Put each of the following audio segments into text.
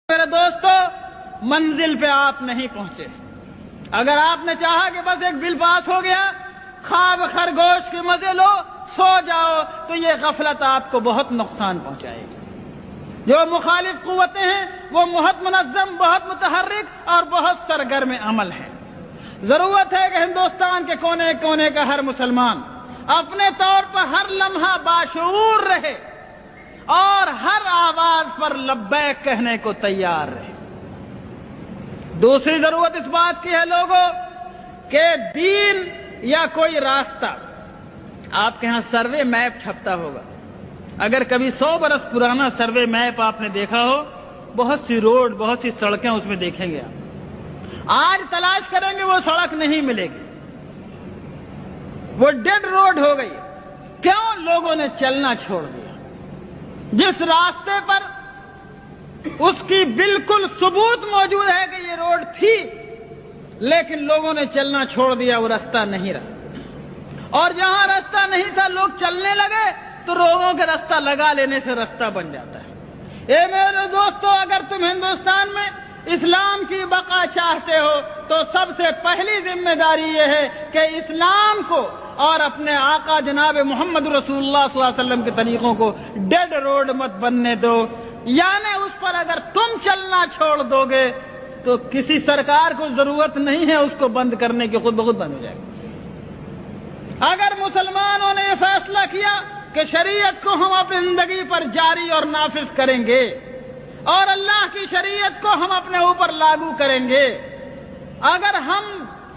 میرے دوستو، منزل پہ آپ نہیں پہنچے۔ اگر آپ نے چاہا کہ بس ایک بل پاس ہو گیا، خواب خرگوش کے مزے لو، سو جاؤ، تو یہ غفلت آپ کو بہت نقصان پہنچائے گی۔ جو مخالف قوتیں ہیں وہ بہت منظم، بہت متحرک اور بہت سرگرم عمل ہیں۔ ضرورت ہے کہ ہندوستان کے کونے کونے کا ہر مسلمان اپنے طور پر ہر لمحہ باشعور رہے اور ہر آواز پر لبیک کہنے کو تیار رہے۔ دوسری ضرورت اس بات کی ہے لوگوں کہ دین یا کوئی راستہ، آپ کے ہاں سروے میپ چھپتا ہوگا، اگر کبھی 100 برس پرانا سروے میپ آپ نے دیکھا ہو، بہت سی روڈ، بہت سی سڑکیں اس میں دیکھیں گے آپ۔ آج تلاش کریں گے وہ سڑک نہیں ملے گی، وہ ڈیڈ روڈ ہو گئی۔ کیوں؟ لوگوں نے چلنا چھوڑ دیا۔ جس راستے پر اس کی بالکل ثبوت موجود ہے کہ یہ روڈ تھی، لیکن لوگوں نے چلنا چھوڑ دیا، وہ راستہ نہیں رہا۔ اور جہاں راستہ نہیں تھا لوگ چلنے لگے تو لوگوں کے راستہ لگا لینے سے راستہ بن جاتا ہے۔ اے میرے دوستو، اگر تم ہندوستان میں اسلام کی بقا چاہتے ہو تو سب سے پہلی ذمہ داری یہ ہے کہ اسلام کو اور اپنے آقا جناب محمد رسول اللہ صلی اللہ علیہ وسلم کے طریقوں کو ڈیڈ روڈ مت بننے دو۔ یعنی اس پر اگر تم چلنا چھوڑ دو گے تو کسی سرکار کو ضرورت نہیں ہے اس کو بند کرنے کی، خود بخود بند ہو جائے گا۔ اگر مسلمانوں نے یہ فیصلہ کیا کہ شریعت کو ہم اپنی زندگی پر جاری اور نافذ کریں گے اور اللہ کی شریعت کو ہم اپنے اوپر لاگو کریں گے، اگر ہم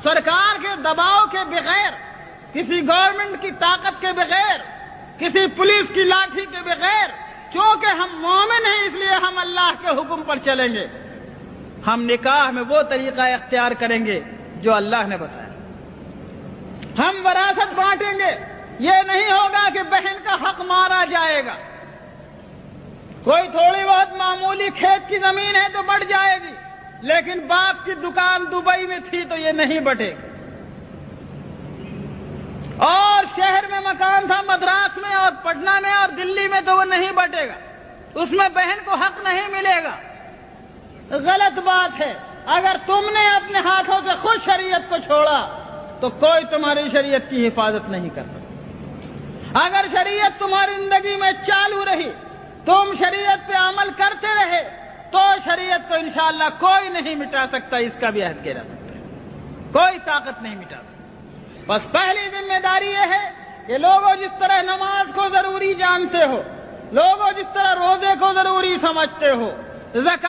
سرکار کے دباؤ کے بغیر، کسی گورنمنٹ کی طاقت کے بغیر، کسی پولیس کی لاٹھی کے بغیر، چونکہ ہم مومن ہیں اس لیے ہم اللہ کے حکم پر چلیں گے، ہم نکاح میں وہ طریقہ اختیار کریں گے جو اللہ نے بتایا۔ ہم وراثت بانٹیں گے، یہ نہیں ہوگا کہ بہن کا حق مارا جائے گا۔ کوئی تھوڑی بہت معمولی کھیت کی زمین ہے تو بٹ جائے گی، لیکن باپ کی دکان دبئی میں تھی تو یہ نہیں بٹے گی۔ اور شہر میں مکان تھا، مدراس میں اور پٹنہ میں اور دلی میں، تو وہ نہیں بٹے گا، اس میں بہن کو حق نہیں ملے گا۔ غلط بات ہے۔ اگر تم نے اپنے ہاتھوں سے خود شریعت کو چھوڑا تو کوئی تمہاری شریعت کی حفاظت نہیں کر سکتا۔ اگر شریعت تمہاری زندگی میں چالو رہی، تم شریعت پہ عمل کرتے رہے، تو شریعت کو انشاءاللہ کوئی نہیں مٹا سکتا، اس کا بھی عہد کیا جا سکتا ہے، کوئی طاقت نہیں مٹا سکتا۔ بس پہلی ذمہ داری یہ ہے کہ لوگوں جس طرح نماز کو ضروری جانتے ہو، لوگوں جس طرح روزے کو ضروری سمجھتے ہو، زکات